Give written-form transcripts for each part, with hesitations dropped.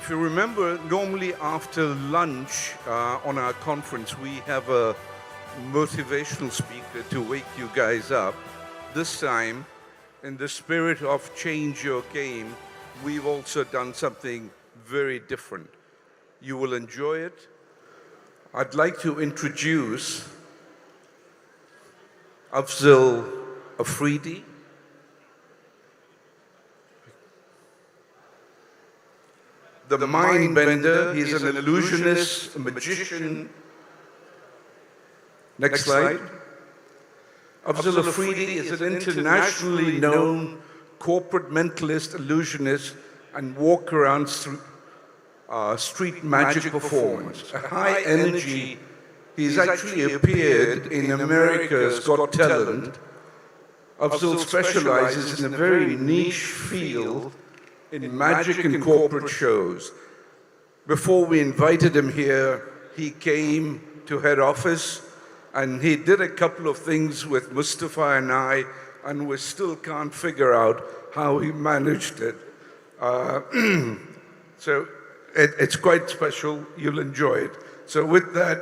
If you remember, normally after lunch on our conference, we have a motivational speaker to wake you guys up. This time, in the spirit of change your game, we've also done something very different. You will enjoy it. I'd like to introduce Afzal Afridi. The mind bender, he's an illusionist, a magician. Next slide. Afzal Afridi is an internationally known corporate mentalist, illusionist, and walk-around street magic performance. A high energy, he's actually appeared in America's Got Talent. Afzal specializes in a very niche field in magic and corporate shows. Before we invited him here, he came to head office and he did a couple of things with Mustafa and I, and we still can't figure out how he managed it. So it's quite special. You'll enjoy it. So with that,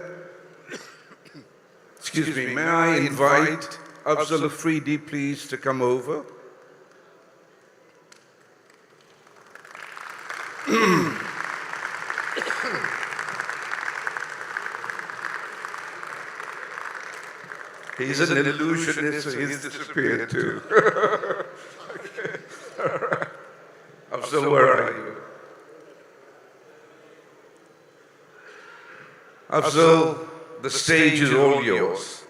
excuse me, may I invite Afzal Afridi, please, to come over. He's an illusionist, so he's disappeared too. Okay. All right. Afzal, where are you? Afzal, the stage is all yours.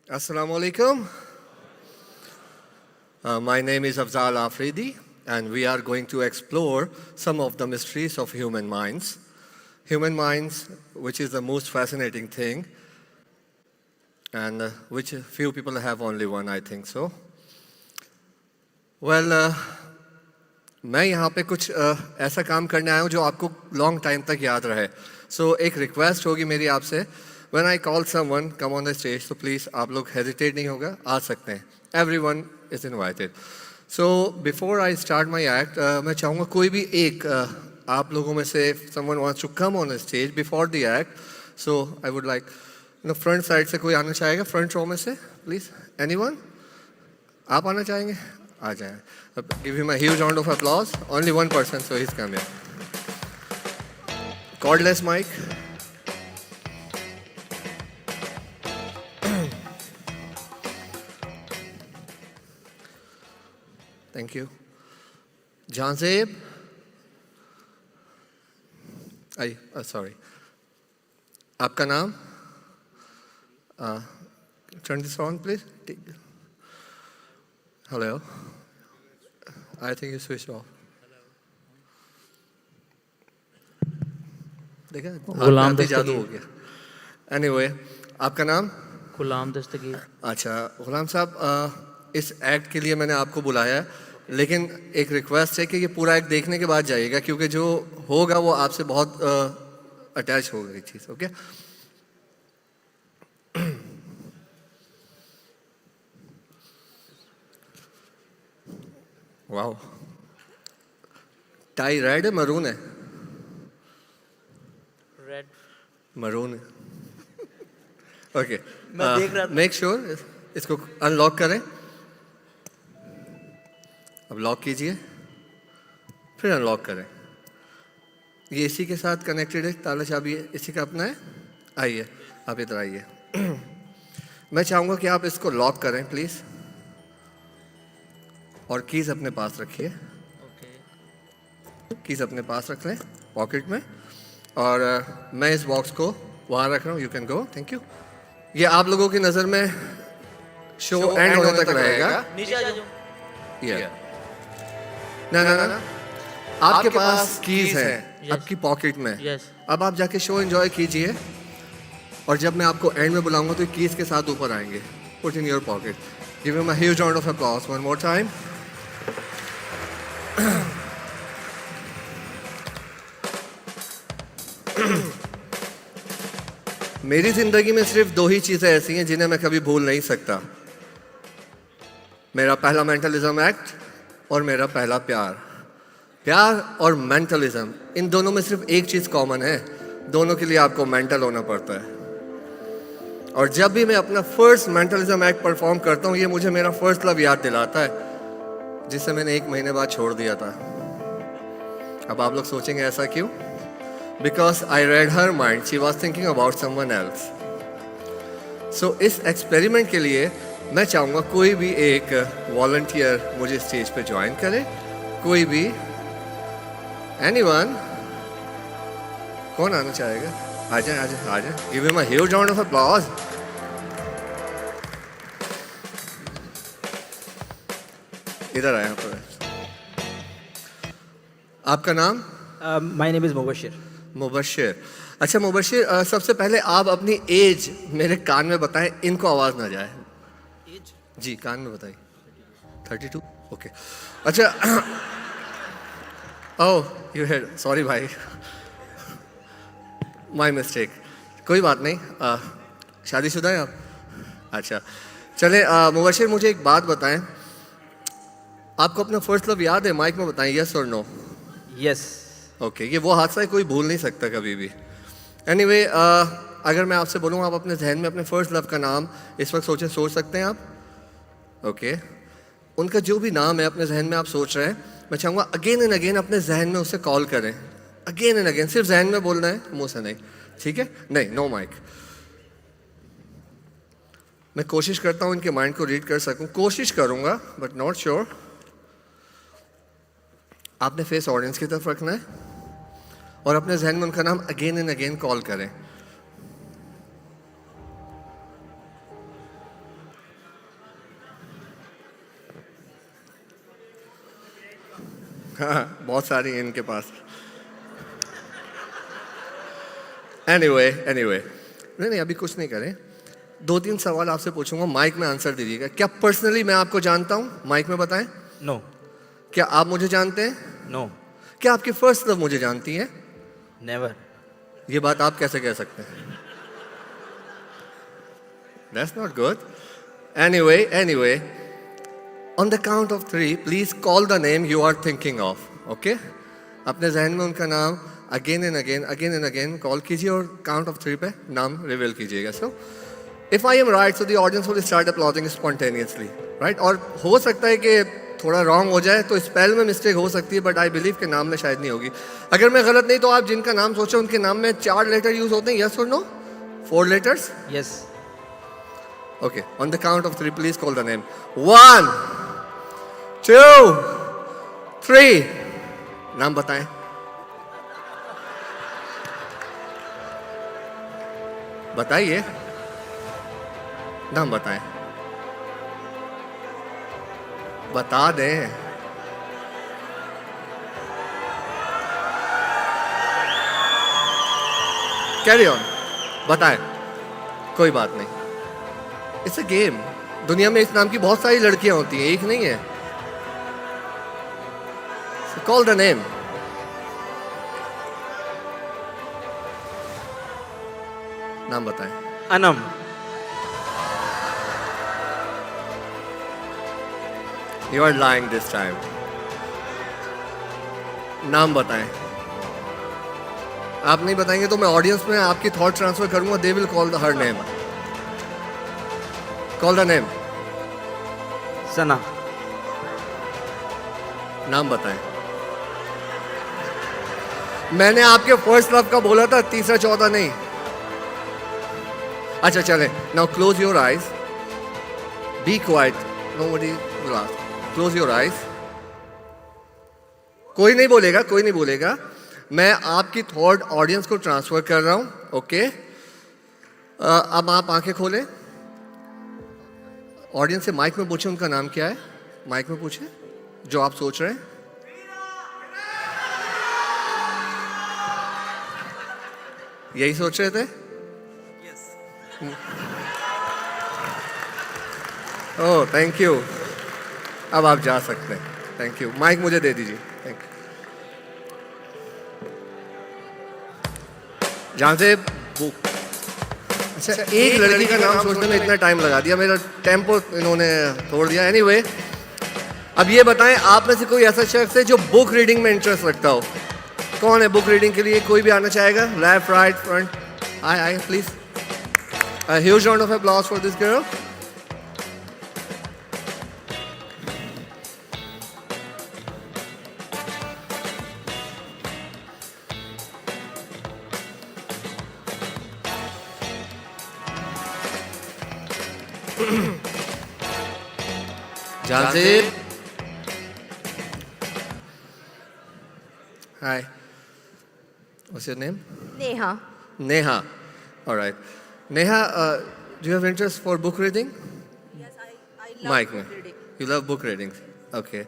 Assalamu alaikum. My name is Afzal Afridi, and we are going to explore some of the mysteries of human minds. Human minds, which is the most fascinating thing, and which few people have only one, I think so. Well, मैं यहाँ पे कुछ ऐसा काम करने आया हूँ जो आपको लॉन्ग टाइम तक याद रहे. So एक रिक्वेस्ट होगी मेरी आपसे. When I call someone, come on the stage, so please, आप लोग hesitate नहीं होगा, आ सकते हैं. Everyone is invited. So before I start my act, मैं चाहूँगा कोई भी एक आप लोगों में से, if someone wants to come on the stage before the act, so I would like, front side से कोई आना चाहेगा, front row में से, please, anyone? आप आना चाहेंगे? आ जाएं. Give him a huge round of applause. Only one person, so he's coming. Cordless mic. Thank you. Janzeb. Sorry. आपका नाम? Turn this on, please. Hello. I think you switched off. देखा? गुलाम जादू हो गया. Anyway, आपका नाम? गुलाम दस्तगीर. अच्छा, गुलाम साहब, इस एक्ट के लिए मैंने आपको बुलाया है, लेकिन एक रिक्वेस्ट है कि ये पूरा एक्ट देखने के बाद जाइएगा, क्योंकि जो होगा वो आपसे बहुत अटैच होगा ये चीज़. ओके? वाओ. टाई रेड है, मरून है? रेड. मरून है. ओके. मैं देख रहा था. मेक श्योर इसको अनलॉक करें. अब लॉक कीजिए, फिर अनलॉक करें. ये इसी के साथ कनेक्टेड है, ताला चाबी इसी का अपना है. आइए, आप इधर आइए. मैं चाहूँगा कि आप इसको लॉक करें प्लीज़, और कीज़ अपने पास रखिए. कीज़ अपने पास रख लें पॉकेट में, और मैं इस बॉक्स को वहाँ रख रहा हूँ. You can go. Thank you. ये आप लोगों की नज़र में शो एंड होने तक रहेगा. नीचे आ जाओ. ये ना आपके पास कीज़ हैं आपकी पॉकेट में. अब आप जाके शो एंजॉय कीजिए, और जब मैं आपको एंड में बुलाऊंगा तो कीज़ के साथ ऊपर आएंगे. Put in your pocket. Give him a huge round of applause one more time. मेरी जिंदगी में सिर्फ दो ही चीज़ें ऐसी हैं जिन्हें मैं कभी भूल नहीं सकता. मेरा पहला मेंटलिज्म एक्ट और मेरा पहला प्यार। प्यार और मेंटलिज्म, इन दोनों में सिर्फ एक चीज़ कॉमन है, दोनों के लिए आपको मेंटल होना पड़ता है। और जब भी मैं अपना फर्स्ट मेंटलिज्म एक्ट परफॉर्म करता हूँ, ये मुझे मेरा फर्स्ट लव याद दिलाता है, जिसे मैंने 1 महीने बाद छोड़ दिया था। अब आप लोग सोचेंगे ऐसा क्यों? Because I read her mind, she was thinking about someone else. So इस एक्सपेरिमेंट के लिए मैं चाहूँगा कोई भी एक वॉलंटियर मुझे स्टेज पे ज्वाइन करे। कोई भी, एनीवन, कौन आना चाहेगा? आ जाए आ जाए आ जाए। Give him a huge round of applause. इधर आए पर। आपका नाम? My name is Mubashir. Mubashir. अच्छा मुबशिर, सबसे पहले आप अपनी एज मेरे कान में बताएं, इनको आवाज़ ना जाए। एज? जी कान में बताइए। 32? ओके। अच्छा ओह यू हेड, सॉरी भाई, माय मिस्टेक। कोई बात नहीं। शादीशुदा हैं आप? अच्छा चले। मुबशिर मुझे एक बात बताएं, आपको अपना फर्स्ट लव याद है? माइक में बताएं, यस और नो। यस। ओके, ये वो हादसा है कोई भूल नहीं सकता कभी भी। एनीवे, अगर मैं आपसे बोलूँ आप अपने जहन में अपने फर्स्ट लव का नाम इस वक्त सोच सकते हैं आप? ओके, उनका जो भी नाम है अपने जहन में आप सोच रहे हैं, मैं चाहूँगा अगेन एंड अगेन अपने जहन में उसे कॉल करें। अगेन एंड अगेन, सिर्फ जहन में बोलना है, मुंह से नहीं, ठीक है? नहीं, नो माइक। मैं कोशिश करता हूँ इनके माइंड को रीड कर सकूँ, कोशिश करूँगा बट नॉट श्योर। आपने फेस ऑडियंस की तरफ रखना है और अपने जहन में उनका नाम अगेन एंड अगेन कॉल करें। हाँ, बहुत सारी हैं इनके पास। एनीवे, नहीं अभी कुछ नहीं करें। 2-3 सवाल आपसे पूछूंगा, माइक में आंसर दीजिएगा। क्या पर्सनली मैं आपको जानता हूँ? माइक में बताएं। नो। क्या आप मुझे जानते हैं? नो। क्या आपकी फर्स्ट लव मुझे जानती है? नेवर। ये बात आप कैसे कह सकते हैं? That's not good. Anyway, on the count of 3, please call the name you are thinking of. Okay? अपने जहन में उनका नाम again and again कॉल कीजिए और count of 3 पे नाम रिवील कीजिएगा। So, if I am right, so the audience will start applauding spontaneously, right? और हो सकता है कि थोड़ा रॉन्ग हो जाए तो स्पेल में मिस्टेक हो सकती है, बट आई बिलीव के नाम में शायद नहीं होगी। अगर मैं गलत नहीं तो आप जिनका नाम सोचे उनके नाम में 4 लेटर यूज होते हैं, यस और no? 4 letters? Yes. Okay, on the count of 3 please call the name. 1 2 3। नाम बताएं। बताइए, नाम बताएं, बता दें। कैरी ऑन, बताएं, कोई बात नहीं। It's a game. दुनिया में इस नाम की बहुत सारी लड़कियां होती हैं, एक नहीं है। Call the name. नाम बताएं। Anam. You are lying this time. नाम बताएं। आप नहीं बताएंगे तो मैं ऑडियंस में आपकी थॉट ट्रांसफर करूंगा। They will call her name. Call the name. सना। नाम बताएं। मैंने आपके फर्स्ट लव का बोला था, तीसरा चौथा नहीं। अच्छा चले, now close your eyes. Be quiet. Nobody will ask. Close your eyes. कोई नहीं बोलेगा। मैं आपकी थॉट ऑडियंस को ट्रांसफर कर रहा हूं, ओके? अब आप आंखें खोलें। ऑडियंस से माइक में पूछे उनका नाम क्या है। माइक में पूछे जो आप सोच रहे हैं। यही सोच रहे थे? Oh thank you. अब आप जा सकते हैं। Thank you. माइक मुझे दे दीजिए। Thank you. जहाँ से अच्छा, एक लड़की का नाम सोचने में इतना टाइम लगा दिया, मेरा टेम्पो इन्होंने तोड़ दिया। एनीवे, अब ये बताएं आप में से कोई ऐसा शख्स है जो बुक रीडिंग में इंटरेस्ट रखता हो? कौन है बुक रीडिंग के लिए? कोई भी आना चाहेगा? लेफ्ट, राइट, फ्रंट, आए please. A huge round of applause for this girl. Janzib. Hi. What's your name? Neha. Neha. All right. Neha, do you have interest for book reading? Yes, I love Mike, book reading. you love book reading. Okay.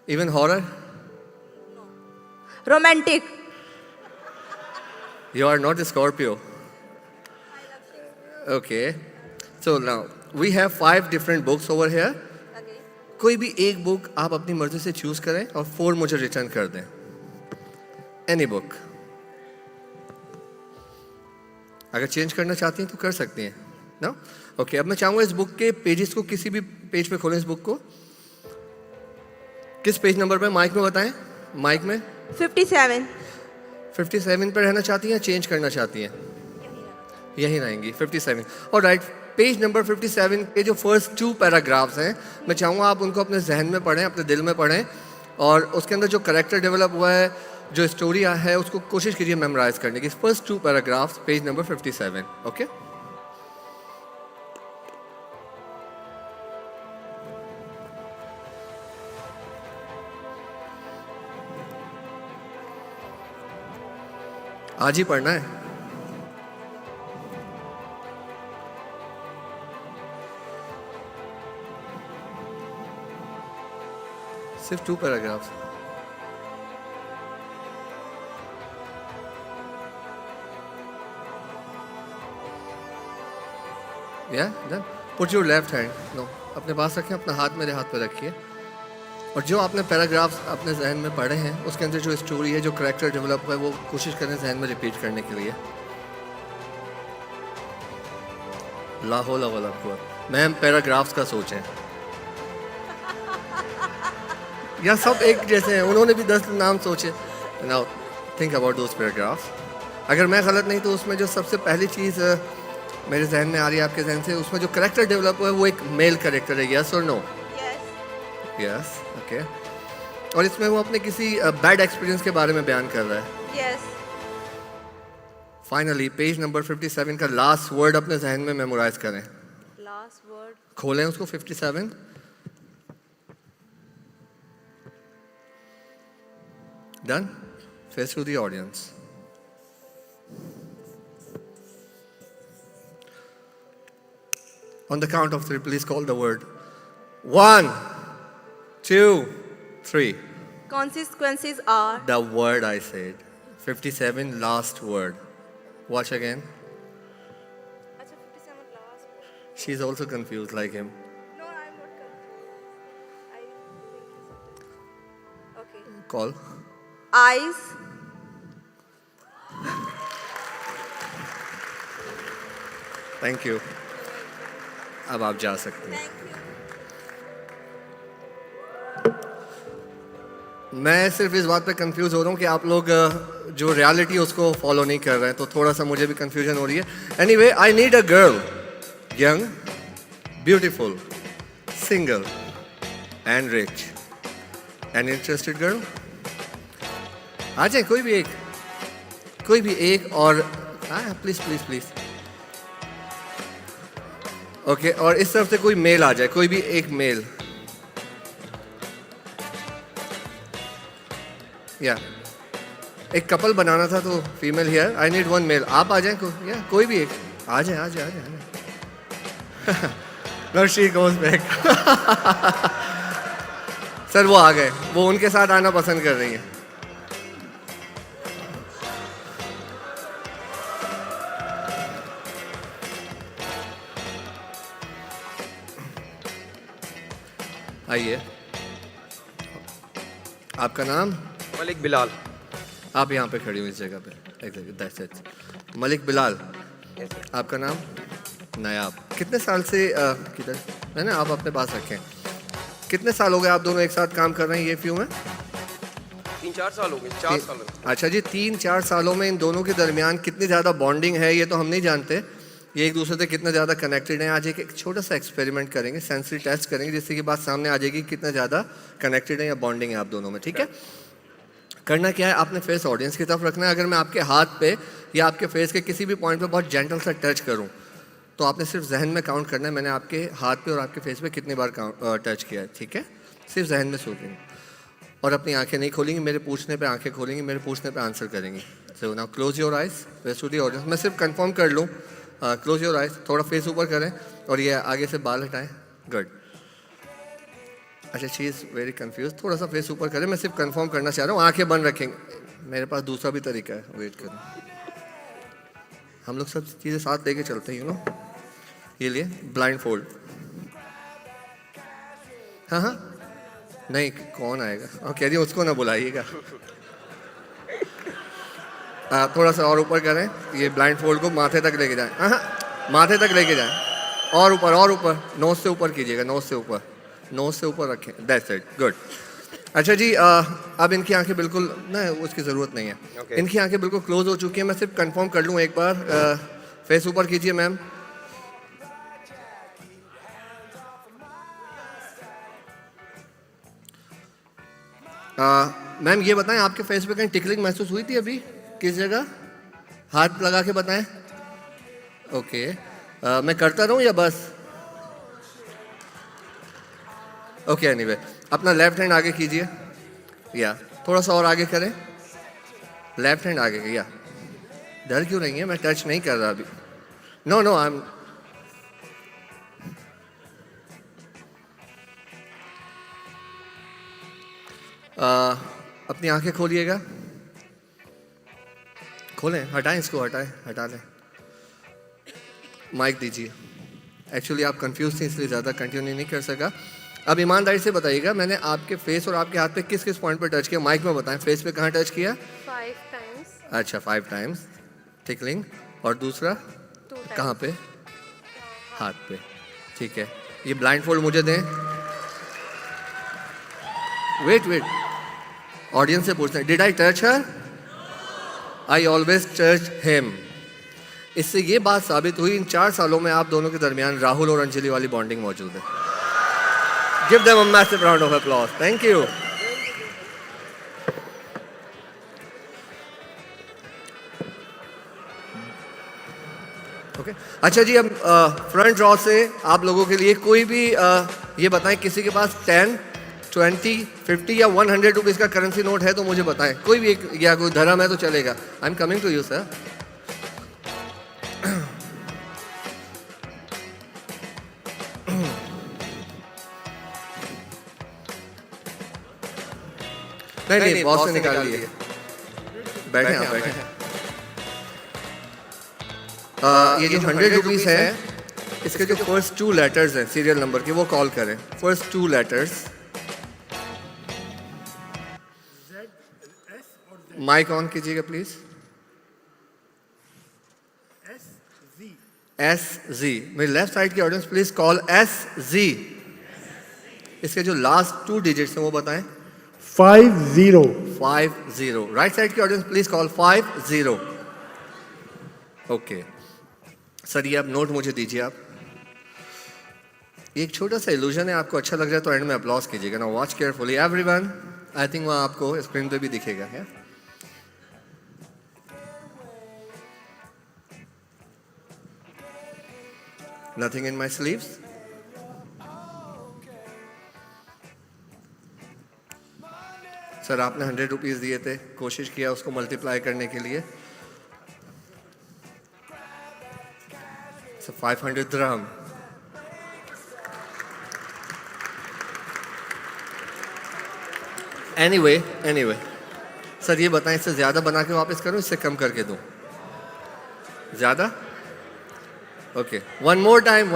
Even horror? Romantic. You are not a Scorpio. Okay. So now we have 5 different books over here. Okay. कोई भी एक book आप अपनी मर्जी से choose करें और 4 मुझे रिटर्न कर दें. Any book. अगर चेंज करना चाहती हैं तो कर सकती हैं ना? ओके, अब मैं चाहूँगा इस बुक के पेजेस को किसी भी पेज पे खोलें. इस बुक को किस पेज नंबर पे माइक में बताएं? माइक में 57. 57 पे रहना चाहती हैं, चेंज करना चाहती हैं? यही रहेंगी 57. और राइट, पेज नंबर 57 के जो फर्स्ट 2 पैराग्राफ्स हैं, मैं चाहूँगा आप उनको अपने जहन में पढ़ें, अपने दिल में पढ़ें, और उसके अंदर जो करेक्टर डेवलप हुआ है, जो स्टोरी है, उसको कोशिश कीजिए मेमोराइज करने की. First 2 paragraphs, page number 57. Okay, आज ही पढ़ना है. सिर्फ 2 paragraphs. Yeah, done. Put your left hand. No, अपने पास रखें, अपना हाथ मेरे हाथ पे रखिए. और जो आपने पैराग्राफ्स अपने जहन में पढ़े हैं, उसके अंदर जो स्टोरी है, जो करेक्टर डेवलप हुआ है, वो कोशिश करें जहन में रिपीट करने के लिए. ला हौला वला कुव्वत. मैम, पैराग्राफ्स का सोचें. या सब एक जैसे हैं, उन्होंने भी 10 नाम सोचे. Now think about those paragraphs. अगर मैं गलत नहीं तो उसमें जो सबसे पहली चीज़ मेरे जहन में आ रही है आपके जहन से, उसमें जो करेक्टर डेवलप हुआ है वो एक मेल करेक्टर है. यस और नो? Yes. यस. ओके. और इसमें वो अपने किसी बैड एक्सपीरियंस के बारे में बयान कर रहा है. Yes. फाइनली पेज नंबर 57 का लास्ट वर्ड अपने जहन में मेमोराइज करें. Last word. खोलें उसको. 57. Done. Face to the audience. On the count of 3, please call the word. 1, 2, 3. Consequences are. The word I said. 57, last word. Watch again. Acha, 57 last word. She's also confused like him. No, I'm not confused. I think okay. Call. Eyes. Thank you. अब आप जा सकते हैं. Thank you. मैं सिर्फ इस बात पे कंफ्यूज हो रहा हूँ कि आप लोग जो रियलिटी उसको फॉलो नहीं कर रहे हैं, तो थोड़ा सा मुझे भी कंफ्यूजन हो रही है. Anyway, I need a girl, young, beautiful, single and rich. An interested girl? आ जाए कोई भी एक और प्लीज प्लीज प्लीज. ओके, और इस तरफ से कोई मेल आ जाए, कोई भी एक मेल. या एक कपल बनाना था तो female here. I need 1 male. आप आ जाएं. या कोई भी एक आ जाए. No, she goes back. Sir वो आ गए, वो उनके साथ आना पसंद कर रही हैं. आइए. आपका नाम? मलिक बिलाल. आप यहाँ पे खड़ी हुई इस जगह पे. That's it. Malik Bilal. Yes, sir. आपका नाम? नायाब, कितने साल से किधर है ना, आप अपने पास रखें। कितने साल हो गए आप दोनों एक साथ काम कर रहे हैं ये फ्यू में? 3-4 साल हो गए, 4 साल हो गए। अच्छा जी, 3-4 सालों में इन दोनों के दरमियान कितनी ज़्यादा बॉन्डिंग है ये तो हम नहीं जानते, ये एक दूसरे से कितना ज़्यादा कनेक्टेड हैं। आज एक छोटा सा एक्सपेरिमेंट करेंगे, सेंसरी टेस्ट करेंगे, जिससे कि बात सामने आ जाएगी कितना ज़्यादा कनेक्टेड है या बॉन्डिंग है आप दोनों में। ठीक है, करना क्या है, आपने फेस ऑडियंस की तरफ रखना है। अगर मैं आपके हाथ पे या आपके फेस के किसी भी पॉइंट पे बहुत जेंटल सा टच करूं तो आपने सिर्फ जहन में काउंट करना है मैंने आपके हाथ पे और आपके फेस पे कितनी बार टच किया है। ठीक है, सिर्फ जहन में सोचेंगे और अपनी आंखें नहीं खोलेंगी, मेरे पूछने पे आंखें खोलेंगी, मेरे पूछने पे आंसर करेंगी। So now close your eyes, face to the audience. मैं सिर्फ कंफर्म कर लूँ, क्लोज योर आइज, थोड़ा फेस ऊपर करें और ये आगे से बाल हटाएं। गुड। अच्छा, शी इज़ वेरी कंफ्यूज, थोड़ा सा फेस ऊपर करें, मैं सिर्फ कंफर्म करना चाह रहा हूँ। आंखें बंद रखेंगे, मेरे पास दूसरा भी तरीका है, वेट करें। हम लोग सब चीज़ें साथ लेके चलते हैं, यू नो। ये लिए ब्लाइंड फोल्ड। हाँ हाँ, नहीं कौन आएगा, और कह रही उसको ना बुलाइएगा। थोड़ा सा और ऊपर करें, ये ब्लाइंड फोल्ड को माथे तक लेके जाएं। हाँ हाँ, माथे तक लेके जाएं, और ऊपर, नोज से ऊपर कीजिएगा, नोज से ऊपर रखें, दैट्स इट, गुड। अच्छा जी, अब इनकी आंखें बिल्कुल ना, उसकी ज़रूरत नहीं है। Okay. इनकी आंखें बिल्कुल क्लोज हो चुकी हैं, मैं सिर्फ कंफर्म कर लूँ एक बार। फेस ऊपर कीजिए मैम। मैम ये बताएं, आपके फेस पे कहीं टिकलिंग महसूस हुई थी अभी, किस जगह? हाथ लगा के बताएं। ओके, मैं करता रहूं या बस? ओके, एनीवे, अपना लेफ्ट हैंड आगे कीजिए, या थोड़ा सा और आगे करें, लेफ्ट हैंड आगे, या डर क्यों रही है, मैं टच नहीं कर रहा अभी। नो आई एम, अपनी आंखें खोलिएगा, खोलें, हटाएं इसको, हटा लें। माइक दीजिए। एक्चुअली आप कंफ्यूज थे इसलिए ज़्यादा कंटिन्यू नहीं कर सका। अब ईमानदारी से बताइएगा, मैंने आपके फेस और आपके हाथ पे किस किस पॉइंट पर टच किया, माइक में बताएं। फेस पे कहाँ टच किया? 5 times. अच्छा, 5 टाइम्स टिकलिंग, और दूसरा 2 times. कहाँ पे? हाथ पे। ठीक है, ये ब्लाइंड फोल्ड मुझे दें। वेट, ऑडियंस से पूछते हैं, did I touch her? I always touch him. इससे ये बात साबित हुई इन 4 सालों में आप दोनों के दरमियान राहुल और अंजलि वाली बॉन्डिंग मौजूद है। Give them a massive round of applause. Thank you. Okay, अच्छा जी, अब फ्रंट रॉ से आप लोगों के लिए कोई भी ये बताएं, किसी के पास 10, 20, 50 या 100 रुपीज़ का करेंसी नोट है तो मुझे बताएं, कोई भी एक, या कोई धर्म है तो चलेगा। I am coming to you sir. नहीं, बॉस से निकाल लिए। बैठे आप, बैठे। ये जो 100 रुपीज़ है, इसके जो फर्स्ट 2 लेटर्स हैं सीरियल नंबर के, वो कॉल करें। फर्स्ट 2 लेटर्स, माइक ऑन कीजिएगा प्लीज। SZ, मेरी लेफ्ट साइड की ऑडियंस प्लीज कॉल SZ। इसके जो लास्ट 2 डिजिट्स हैं वो बताएं। 50. 50। राइट साइड की audience please call 50। Okay sir, ये अब नोट मुझे दीजिए आप। ये एक छोटा सा इल्यूजन है, आपको अच्छा लग जाए तो एंड में अप्लॉज कीजिएगा ना। Watch carefully everyone. I think वहाँ आपको स्क्रीन पे भी दिखेगा है। Nothing in my sleeves. Sir आपने 100 रुपीज़ दिए थे, कोशिश किया उसको मल्टीप्लाई करने के लिए। 500 dirham। Anyway, सर ये बताएं, इससे ज़्यादा बना के वापस करूं, इससे कम करके दूं? ज़्यादा? Okay, one more time।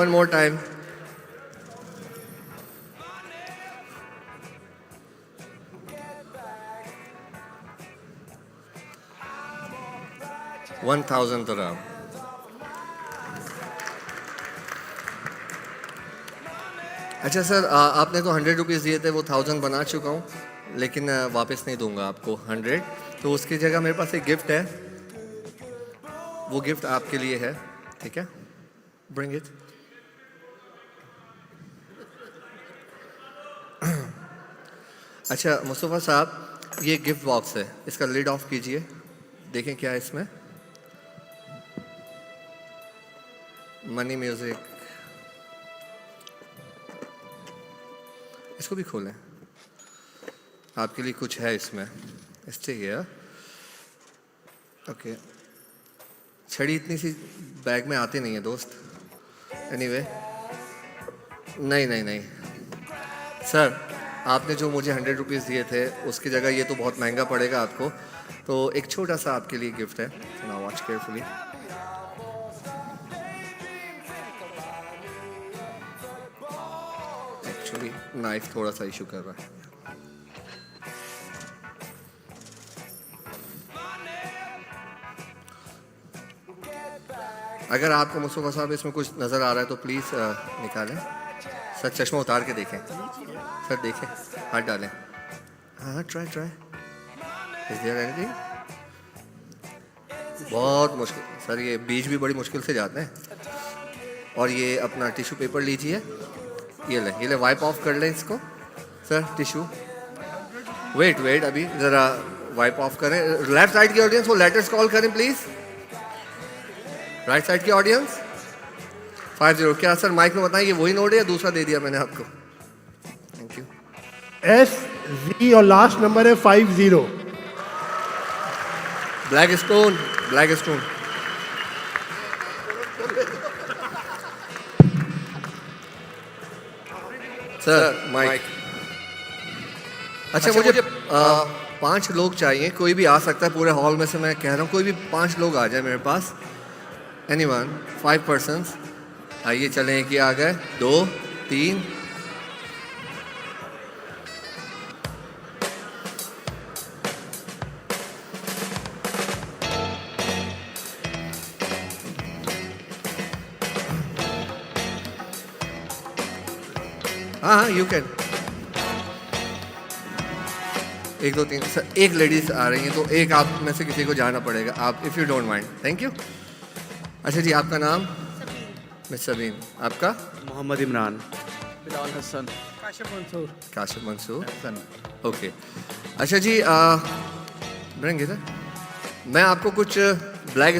$1,000 dirham। अच्छा सर, आपने तो 100 रुपीज़ दिए थे, वो 1000 बना चुका हूँ, लेकिन वापस नहीं दूंगा आपको 100। तो उसकी जगह मेरे पास एक गिफ्ट है, वो गिफ्ट आपके लिए है, ठीक है? Bring it. अच्छा मुस्तफ़ा साहब, ये गिफ्ट बॉक्स है, इसका लिड ऑफ कीजिए, देखें क्या है इसमें। मनी म्यूजिक, इसको भी खोलें, आपके लिए कुछ है इसमें। Stay here. ओके, छड़ी इतनी सी बैग में आती नहीं है दोस्त। एनीवे, नहीं नहीं नहीं सर, आपने जो मुझे 100 रुपीज़ दिए थे उसकी जगह ये तो बहुत महंगा पड़ेगा आपको, तो एक छोटा सा आपके लिए गिफ्ट है। Now watch carefully. Actually knife थोड़ा सा इशू कर रहा है। अगर आपको मुस्तफ़ा साहब इसमें कुछ नज़र आ रहा है तो प्लीज़ निकालें। सर चश्मा उतार के देखें, सर देखें, हाथ डालें। हाँ try try. Is there anything? बहुत मुश्किल सर, ये बीज भी बड़ी मुश्किल से जाते हैं। और ये अपना टिश्यू पेपर लीजिए, ये ले वाइप ऑफ कर लें इसको। सर टिश्यू, वेट वेट, अभी ज़रा वाइप ऑफ करें। लेफ्ट साइड की ऑडियंस वो लेटर्स कॉल करें प्लीज़। राइट साइड की ऑडियंस 50। क्या सर माइक में बताएं, ये वही नोट है या दूसरा दे दिया मैंने आपको? Thank you. SV और लास्ट नंबर है 50। Black stone, black stone. Sir mic. अच्छा मुझे 5 लोग चाहिए, कोई भी आ सकता है पूरे हॉल में से, मैं कह रहा हूँ कोई भी 5 लोग आ जाए मेरे पास। Anyone, 5 persons. आइए चलें कि आ गए 2 3। हाँ यू कैन। 1 2 3 सर, एक लेडीज आ रही हैं तो एक आप में से किसी को जाना पड़ेगा, आप if you don't mind. Thank you. अच्छा जी, आपका नाम? मिस सबीन। आपका? मोहम्मद इमरान। बिलाल हसन। काशिफ मंसूर। ओके। अच्छा जी, ब्रिंग इधर। मैं आपको कुछ ब्लैक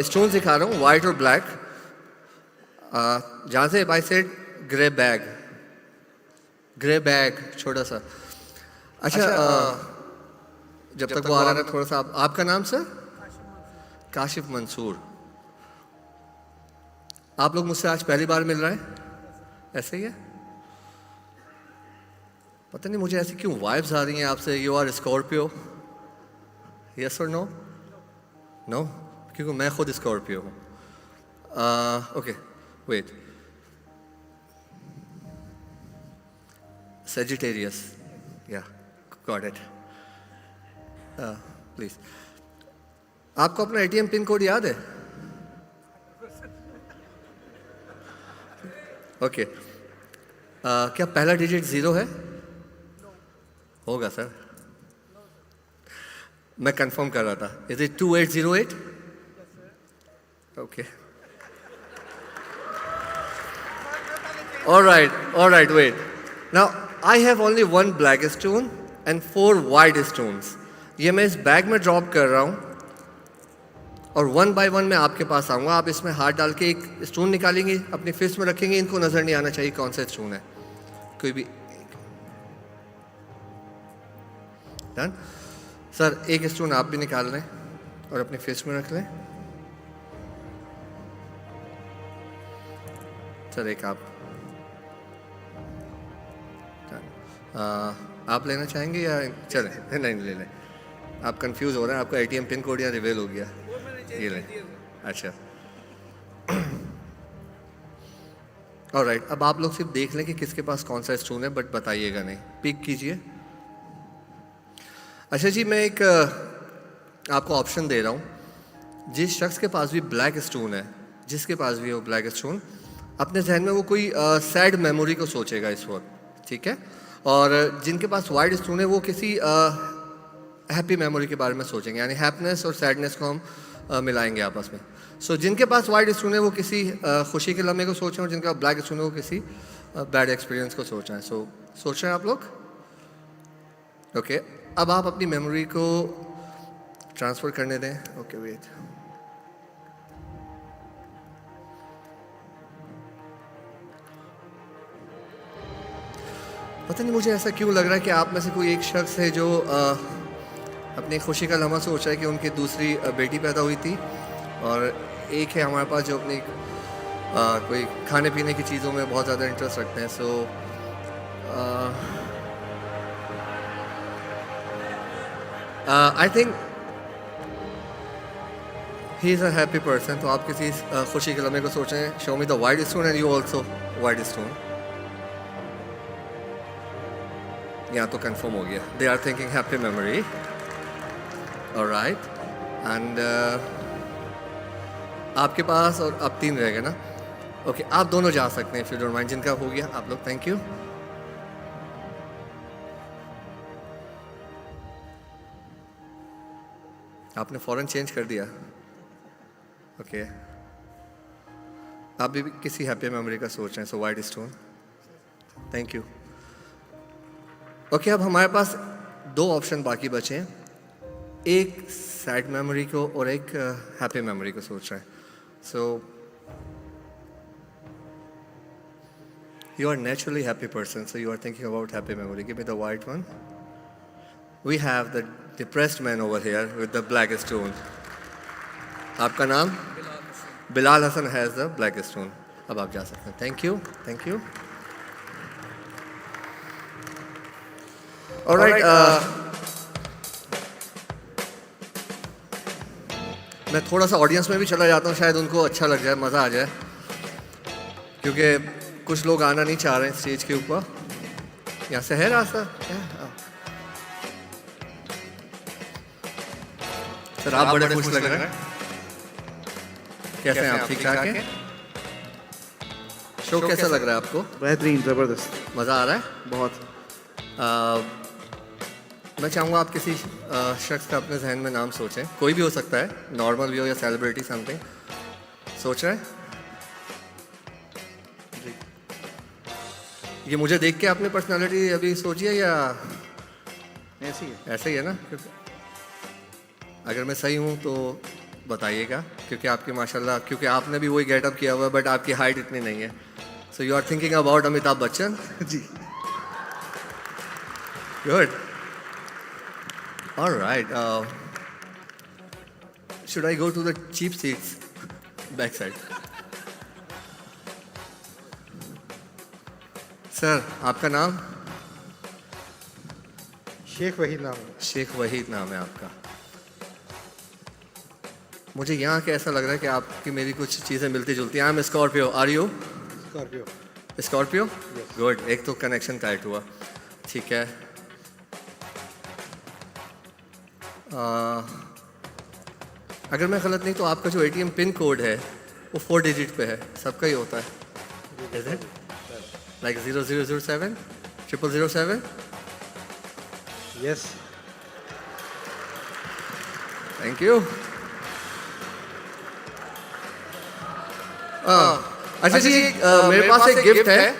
स्टोन दिखा रहा हूँ, वाइट और ब्लैक। जहाँ से by said grey bag, grey bag छोटा सा। अच्छा, जब तक वो आ रहा है थोड़ा सा आपका नाम सर? काशिफ मंसूर। आप लोग मुझसे आज पहली बार मिल रहे हैं, ऐसे ही है? पता नहीं मुझे ऐसी क्यों वाइब्स आ रही हैं आपसे। यू आर स्कॉर्पियो, यस और नो? नो, क्योंकि मैं खुद स्कॉर्पियो हूँ। ओके वेट, सेजिटेरियस, या गॉट इट। प्लीज, आपको अपना ATM पिन कोड याद है? ओके। क्या पहला डिजिट 0 है? होगा सर, मैं कंफर्म कर रहा था। Is it 2808? Okay, alright, wait. Now I have only 1 black stone and 4 white stones. ये मैं इस बैग में ड्रॉप कर रहा हूँ और 1 बाय 1 मैं आपके पास आऊँगा। आप इसमें हाथ डाल के एक स्टोन निकालेंगे, अपनी फिस्ट में रखेंगे। इनको नज़र नहीं आना चाहिए कौन सा स्टोन है, कोई भी। डन सर, एक स्टोन आप भी निकाल लें और अपनी फिस्ट में रख लें। सर एक आप आप लेना चाहेंगे या चलें? नहीं ले लें, आप कंफ्यूज हो रहे हैं, आपका ATM पिन कोड यहाँ रिवेल हो गया। ये लें। अच्छा, ऑलराइट, अब आप लोग सिर्फ देख लें कि किसके पास कौन सा स्टोन है, बट बताइएगा नहीं। पिक कीजिए। अच्छा जी, मैं एक आपको ऑप्शन दे रहा हूँ। जिस शख्स के पास भी ब्लैक स्टोन है, जिसके पास भी हो ब्लैक स्टोन, अपने जहन में वो कोई सैड मेमोरी को सोचेगा इस वक्त, ठीक है? और जिनके पास वाइड स्टोन है वो किसी हैप्पी मेमोरी के बारे में सोचेंगे, यानी हैप्पीनेस और सैडनेस को हम मिलाएंगे आपस में। सो जिनके पास वाइड स्टोन है वो किसी खुशी के लम्हे को सोच रहे हैं, और जिनके पास ब्लैक स्टोन है वो किसी बैड एक्सपीरियंस को सोच रहे हैं। सो सोच रहे हैं आप लोग? ओके, अब आप अपनी मेमोरी को ट्रांसफ़र करने दें। ओके वेट, पता नहीं मुझे ऐसा क्यों लग रहा है कि आप में से कोई एक शख्स है जो अपनी खुशी का लम्हा सोच रहा है कि उनकी दूसरी बेटी पैदा हुई थी, और एक है हमारे पास जो अपनी कोई खाने पीने की चीज़ों में बहुत ज़्यादा इंटरेस्ट रखते हैं। So I think he is a happy person. तो आप किसी खुशी के लम्हे को सोचें। Show me the white stone and you also white stone. यहाँ तो कंफर्म हो गया, they are thinking happy memory. Alright, and आपके पास और अब 3 रह गए ना? ओके, आप दोनों जा सकते हैं, इफ यू डोंट माइंड। जिनका हो गया आप लोग, थैंक यू। आपने फौरन चेंज कर दिया। ओके, आप भी किसी हैप्पी मेमोरी का सोच रहे हैं, सो wide stone, thank you. Okay, अब हमारे पास 2 ऑप्शन बाकी बचे हैं, एक सैड मेमोरी को और एक हैप्पी मेमोरी को सोच रहे हैं। So you are naturally happy person, so you are thinking about happy memory. Give me the white one. We have the depressed man over here with the black stone. आपका नाम? Bilal Hasan has the black stone. अब आप जा सकते हैं, thank you, thank you. Alright, मैं थोड़ा सा ऑडियंस में भी चला जाता हूँ, शायद उनको अच्छा लग जाए, मज़ा आ जाए, क्योंकि कुछ लोग आना नहीं चाह रहे हैं स्टेज के ऊपर। यहाँ से है रास्ता? सर आप बड़े खुश लग रहे हैं, कैसे हैं आप? ठीक ठाक हैं? शो कैसा लग रहा है आपको? बेहतरीन, ज़बरदस्त, मज़ा आ रहा है बहुत। मैं चाहूँगा आप किसी शख्स का अपने जहन में नाम सोचें, कोई भी हो सकता है, नॉर्मल भी हो या सेलिब्रिटी समथिंग। सोच रहे हैं? ये मुझे देख के आपने पर्सनालिटी अभी सोची है या ऐसी है? ऐसे ही है ना? अगर मैं सही हूँ तो बताइएगा, क्योंकि आपकी माशाल्लाह, क्योंकि आपने भी वही गेटअप किया हुआ है बट आपकी हाइट इतनी नहीं है। So you are thinking about Amitabh Bachchan? जी। Good, alright. Should I go to the cheap seats back side? Sir आपका नाम? शेख वहीद नाम है। शेख वहीद नाम है आपका। मुझे यहाँ के ऐसा लग रहा है कि आपकी मेरी कुछ चीज़ें मिलती जुलती हैं। I am Scorpio, are you? Scorpio. Scorpio, good, एक तो कनेक्शन टाइट हुआ, ठीक है। अगर मैं गलत नहीं तो आपका जो ATM पिन कोड है वो 4 डिजिट पे है, सबका ही होता है। Is it like 0007 0007? Yes. Thank you. अच्छा जी, मेरे पास एक गिफ्ट है।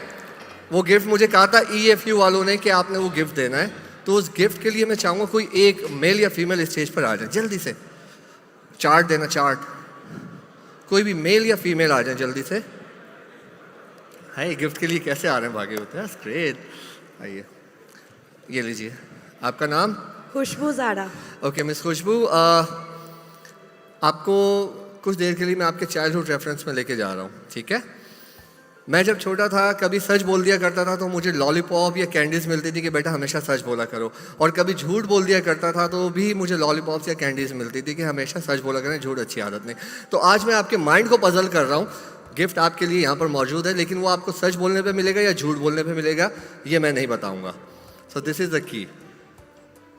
वो गिफ्ट मुझे कहा था EFU वालों ने कि आपने वो गिफ्ट देना है, तो उस गिफ्ट के लिए मैं चाहूँगा कोई एक मेल या फीमेल स्टेज पर आ जाए जल्दी से। चार्ट देना, चार्ट, कोई भी मेल या फीमेल आ जाए जल्दी से। हाय, गिफ्ट के लिए कैसे आ रहे हैं, भागे होते हैं, ग्रेट। आइए, ये लीजिए। आपका नाम? खुशबू ज़ारा। ओके मिस खुशबू, आपको कुछ देर के लिए मैं आपके चाइल्डहुड रेफरेंस में लेके जा रहा हूँ, ठीक है? मैं जब छोटा था कभी सच बोल दिया करता था तो मुझे लॉलीपॉप या कैंडीज़ मिलती थी कि बेटा हमेशा सच बोला करो, और कभी झूठ बोल दिया करता था तो भी मुझे लॉलीपॉप्स या कैंडीज़ मिलती थी कि हमेशा सच बोला करें, झूठ अच्छी आदत नहीं। तो आज मैं आपके माइंड को पजल कर रहा हूँ। गिफ्ट आपके लिए यहाँ पर मौजूद है, लेकिन वो आपको सच बोलने पर मिलेगा या झूठ बोलने पर मिलेगा ये मैं नहीं बताऊँगा। So this is the key.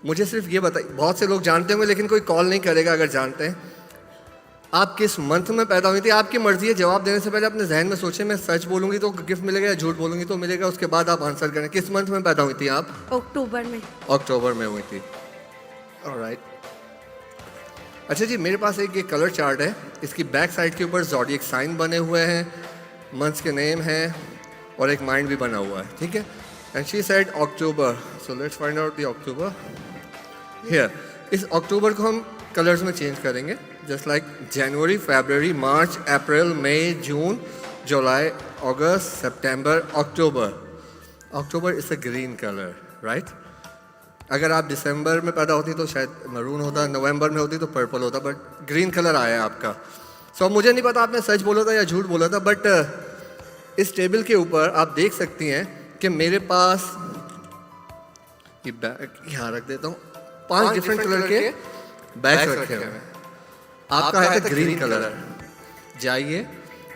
मुझे सिर्फ ये बताइए, बहुत से लोग जानते होंगे लेकिन कोई कॉल नहीं करेगा अगर जानते हैं, आप किस मंथ में पैदा हुई थी? आपकी मर्जी है, जवाब देने से पहले अपने जहन में सोचें, मैं सच बोलूंगी तो गिफ्ट मिलेगा या झूठ बोलूंगी तो मिलेगा, उसके बाद आप आंसर करें। किस मंथ में पैदा हुई थी आप? अक्टूबर में। अक्टूबर में हुई थी। ऑलराइट। अच्छा जी, मेरे पास एक ये कलर चार्ट है, इसकी बैक साइड के ऊपर ज़ोडिएक साइन बने हुए हैं, मंथ्स के नेम हैं और एक माइंड भी बना हुआ है, ठीक है। And she said October, so let's find out the October here. इस अक्टूबर को हम कलर्स में चेंज करेंगे, just like January, February, March, April, May, June, July, August, September, October. October is a green colour, right. अगर आप दिसंबर में पैदा होती तो शायद मरून होता, नवंबर में होती तो पर्पल होता, बट ग्रीन कलर आया है आपका। सो मुझे नहीं पता आपने सच बोला था या झूठ बोला था, बट इस टेबल के ऊपर आप देख सकती हैं कि मेरे पास ये बैग यहाँ रख देता हूँ, 5 डिफरेंट कलर के बैग्स रखे हुए हैं। आपका है ग्रीन कलर। जाइए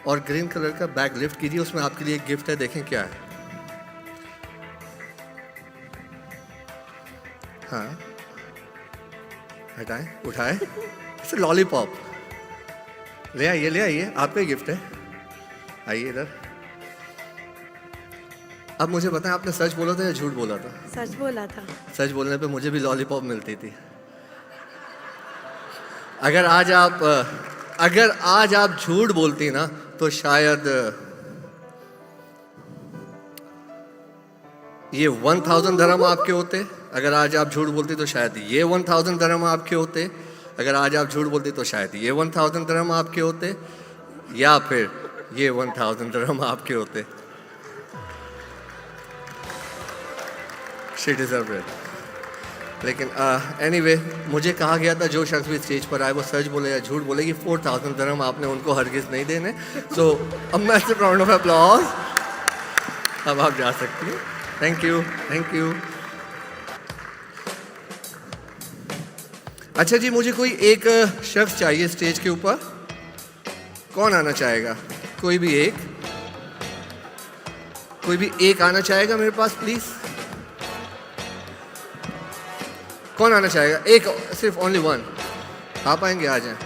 और ग्रीन कलर का बैग लिफ्ट कीजिए, उसमें आपके लिए एक गिफ्ट है, देखें क्या है। हाँ, हटाएं, उठाएं, इट्स लॉलीपॉप। ले आइए, आपका ही गिफ्ट है। आइए इधर। अब मुझे बताएं, आपने सच बोला था या झूठ बोला था? सच बोला था। सच बोलने पे मुझे भी लॉलीपॉप मिलती थी। अगर आज आप झूठ बोलती ना तो शायद ये 1000 दरहम आपके होते। अगर आज आप झूठ बोलती तो शायद ये 1000 दरहम आपके होते। अगर आज आप झूठ बोलती तो शायद ये 1000 दरहम आपके होते, या फिर ये 1000 दरहम आपके होते। She deserved it. लेकिन एनीवे मुझे कहा गया था जो शख्स भी स्टेज पर आए वो सच बोले या झूठ बोले कि 4000 दरहम आपने उनको हरगिज़ नहीं देने। सो अब मैसिव राउंड ऑफ अप्लॉज। अब आप जा सकती हैं। Thank you. अच्छा जी, मुझे कोई एक शख्स चाहिए स्टेज के ऊपर। कौन आना चाहेगा? कोई भी एक आना चाहेगा मेरे पास, प्लीज़। कौन आना चाहेगा? एक, सिर्फ ओनली वन। आप आएंगे? आ जाएं।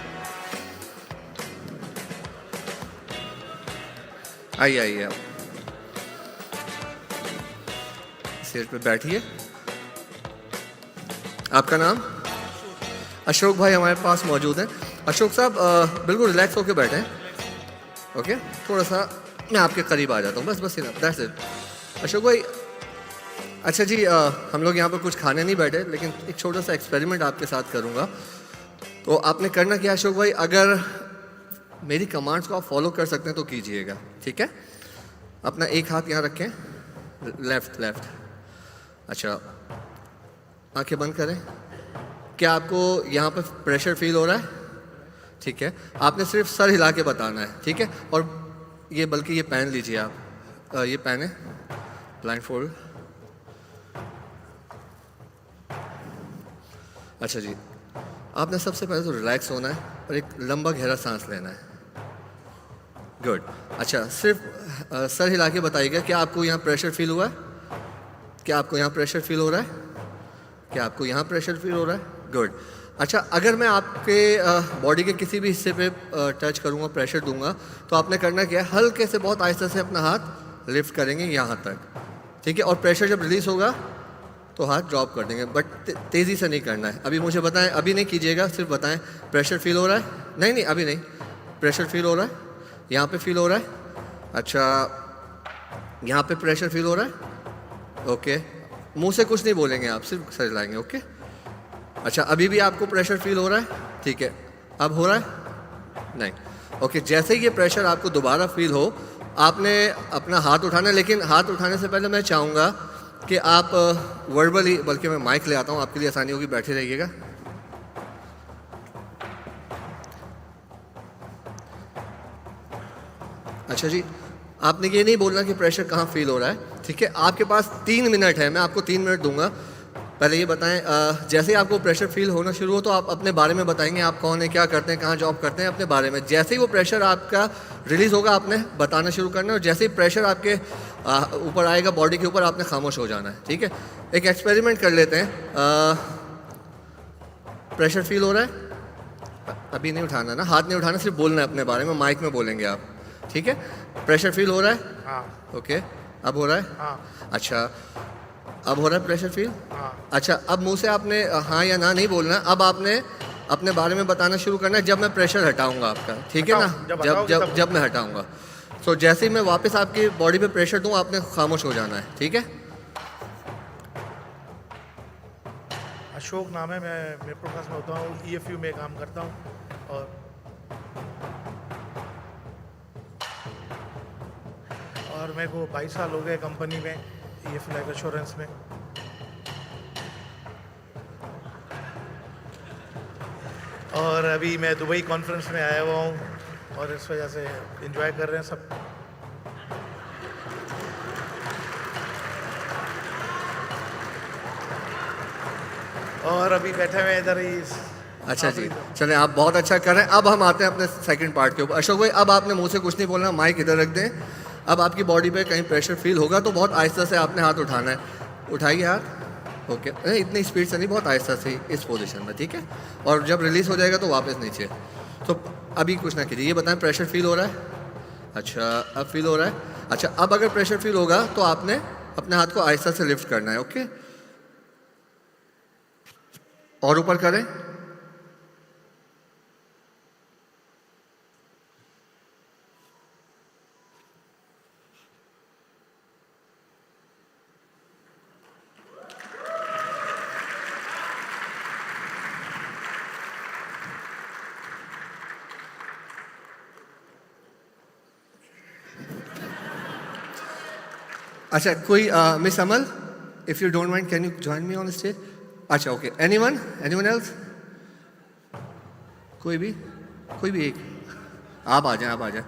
आइए आप सीट पे बैठिए। आपका नाम? अशोक भाई हमारे पास मौजूद हैं। अशोक साहब बिल्कुल रिलैक्स होकर बैठे हैं। ओके, थोड़ा सा मैं आपके करीब आ जाता हूँ, बस इनफ, दैट्स इट। अशोक भाई, अच्छा जी, हम लोग यहाँ पर कुछ खाने नहीं बैठे, लेकिन एक छोटा सा एक्सपेरिमेंट आपके साथ करूँगा। तो आपने करना क्या अशोक भाई, अगर मेरी कमांड्स को आप फॉलो कर सकते हैं तो कीजिएगा, ठीक है। अपना एक हाथ यहाँ रखें, लेफ्ट। अच्छा, आंखें बंद करें। क्या आपको यहाँ पर प्रेशर फील हो रहा है? ठीक है, आपने सिर्फ सर हिला के बताना है, ठीक है। और ये बल्कि ये पेन लीजिए आप, ये पेन है, ब्लाइंड फोल्ड। अच्छा जी, आपने सबसे पहले तो रिलैक्स होना है और एक लंबा गहरा सांस लेना है। गुड। अच्छा, सिर्फ सर हिला के बताइएगा, क्या आपको यहाँ प्रेशर फील हुआ है? क्या आपको यहाँ प्रेशर फील हो रहा है? क्या आपको यहाँ प्रेशर फील हो रहा है? गुड। अच्छा, अगर मैं आपके बॉडी के किसी भी हिस्से पे टच करूँगा, प्रेशर दूंगा, तो आपने करना क्या है, हल्के से बहुत आहिस्ता से अपना हाथ लिफ्ट करेंगे यहाँ तक, ठीक है। और प्रेशर जब रिलीज़ होगा तो हाथ ड्रॉप कर देंगे, बट तेज़ी से नहीं करना है। अभी मुझे बताएं, अभी नहीं कीजिएगा, सिर्फ बताएं प्रेशर फील हो रहा है? नहीं, अभी नहीं। प्रेशर फील हो रहा है? यहाँ पे फील हो रहा है? अच्छा, यहाँ पे प्रेशर फील हो रहा है? ओके, मुंह से कुछ नहीं बोलेंगे आप, सिर्फ सर हिलाएंगे, ओके। अच्छा, अभी भी आपको प्रेशर फील हो रहा है? ठीक है, अब हो रहा है? नहीं। ओके, जैसे ही ये प्रेशर आपको दोबारा फील हो, आपने अपना हाथ उठाना है, लेकिन हाथ उठाने से पहले मैं चाहूँगा कि आप वर्बली, बल्कि मैं माइक ले आता हूँ आपके लिए आसानी होगी, बैठे रहिएगा। अच्छा जी, आपने ये नहीं बोलना कि प्रेशर कहाँ फील हो रहा है, ठीक है। आपके पास 3 मिनट है, मैं आपको 3 मिनट दूंगा। पहले ये बताएं, जैसे ही आपको प्रेशर फील होना शुरू हो तो आप अपने बारे में बताएंगे, आप कौन है, क्या करते हैं, कहाँ जॉब करते हैं, अपने बारे में। जैसे ही वो प्रेशर आपका रिलीज़ होगा आपने बताना शुरू करना है, और जैसे ही प्रेशर आपके ऊपर आएगा बॉडी के ऊपर, आपने खामोश हो जाना है, ठीक है। एक एक्सपेरिमेंट कर लेते हैं। प्रेशर फील हो रहा है? अभी नहीं उठाना ना, हाथ नहीं उठाना, सिर्फ बोलना है अपने बारे में, माइक में बोलेंगे आप, ठीक है? प्रेशर फील हो रहा है? हाँ ओके, अब हो रहा है? हाँ अच्छा, अब हो रहा है प्रेशर फील? हाँ अच्छा, अब मुंह से आपने हाँ या ना नहीं बोलना, अब आपने अपने बारे में बताना शुरू करना है जब मैं प्रेशर हटाऊंगा आपका, ठीक है ना? जब जब हटाओगे जब तब। जब मैं हटाऊंगा। सो जैसे ही मैं वापस आपकी बॉडी पे प्रेशर दूँ, आपने खामोश हो जाना है, ठीक है? अशोक नाम है, मैं मिरपुर पास में होता हूँ, EFU में काम करता हूँ और मेरे को 22 साल हो गए कंपनी में EFU लाइफ इंश्योरेंस में। और अभी मैं दुबई कॉन्फ्रेंस में आया हुआ हूँ और इस वजह से एंजॉय कर रहे हैं सब। और अभी बैठे हुए हैं इधर ही। अच्छा जी, चलें, आप बहुत अच्छा कर रहे हैं। अब हम आते हैं अपने सेकंड पार्ट के ऊपर। अशोक भाई, अब आपने मुंह से कुछ नहीं बोलना, माइक इधर रख दें। अब आपकी बॉडी पे कहीं प्रेशर फील होगा तो बहुत आहिस्ता से आपने हाथ उठाना है। उठाइए हाथ, ओके, नहीं इतनी स्पीड से नहीं, बहुत आहिस्ता से इस पोजीशन में, ठीक है? और जब रिलीज हो जाएगा तो वापस नीचे। तो अभी कुछ ना कीजिए, ये बताएं प्रेशर फील हो रहा है? अच्छा, अब फील हो रहा है? अच्छा, अब अगर प्रेशर फील होगा तो आपने अपने हाथ को आहिस्ता से लिफ्ट करना है, ओके? और ऊपर करें। अच्छा, कोई miss Amal, if you don't mind can you join me on stage? अच्छा, ओके, एनीवन एल्स? कोई भी एक, आप आ जाएं, आप आ जाएं।